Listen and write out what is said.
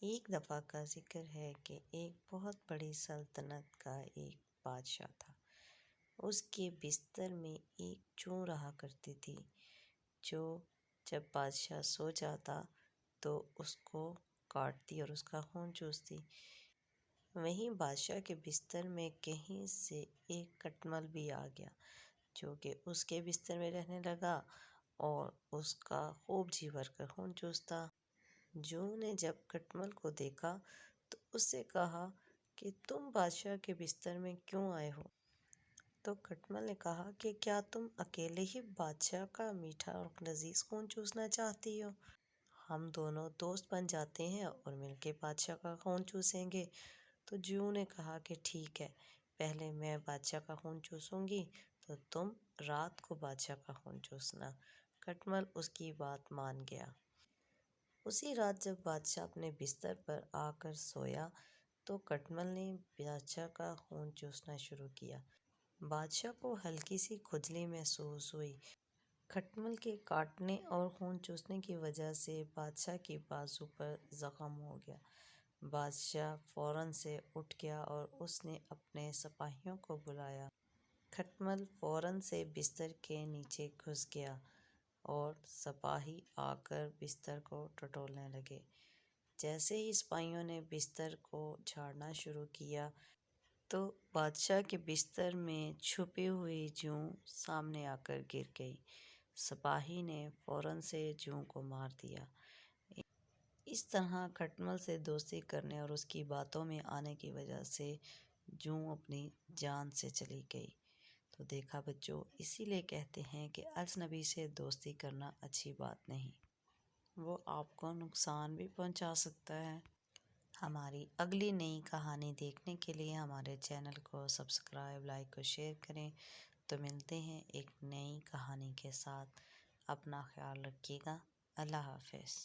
ایک دفعہ کا ذکر ہے کہ ایک بہت بڑی سلطنت کا ایک بادشاہ تھا۔ اس کے بستر میں ایک چوں رہا کرتی تھی جو جب بادشاہ سو جاتا تو اس کو کاٹتی اور اس کا خون چوستی۔ وہیں بادشاہ کے بستر میں کہیں سے ایک کٹمل بھی آ گیا جو کہ اس کے بستر میں رہنے لگا اور اس کا خوب جی بھر کر خون چوستا۔ جوں نے جب کٹمل کو دیکھا تو اس سے کہا کہ تم بادشاہ کے بستر میں کیوں آئے ہو؟ تو کٹمل نے کہا کہ کیا تم اکیلے ہی بادشاہ کا میٹھا اور لذیذ خون چوسنا چاہتی ہو؟ ہم دونوں دوست بن جاتے ہیں اور مل کے بادشاہ کا خون چوسیں گے۔ تو جوں نے کہا کہ ٹھیک ہے، پہلے میں بادشاہ کا خون چوسوں گی تو تم رات کو بادشاہ کا خون چوسنا۔ کٹمل اس کی بات مان گیا۔ اسی رات جب بادشاہ اپنے بستر پر آ کر سویا تو کٹمل نے بادشاہ کا خون چوسنا شروع کیا۔ بادشاہ کو ہلکی سی کھجلی محسوس ہوئی۔ کٹمل کے کاٹنے اور خون چوسنے کی وجہ سے بادشاہ کی بازو پر زخم ہو گیا۔ بادشاہ فوراً سے اٹھ گیا اور اس نے اپنے سپاہیوں کو بلایا۔ کٹمل فوراً سے بستر کے نیچے گھس گیا اور سپاہی آ کر بستر کو ٹٹولنے لگے۔ جیسے ہی سپاہیوں نے بستر کو جھاڑنا شروع کیا تو بادشاہ کے بستر میں چھپی ہوئی جوں سامنے آ کر گر گئی۔ سپاہی نے فوراً سے جوں کو مار دیا۔ اس طرح کٹمل سے دوستی کرنے اور اس کی باتوں میں آنے کی وجہ سے جوں اپنی جان سے چلی گئی۔ تو دیکھا بچوں، اسی لیے کہتے ہیں کہ اجنبی سے دوستی کرنا اچھی بات نہیں، وہ آپ کو نقصان بھی پہنچا سکتا ہے۔ ہماری اگلی نئی کہانی دیکھنے کے لیے ہمارے چینل کو سبسکرائب، لائک اور شیئر کریں۔ تو ملتے ہیں ایک نئی کہانی کے ساتھ۔ اپنا خیال رکھیے گا۔ اللہ حافظ۔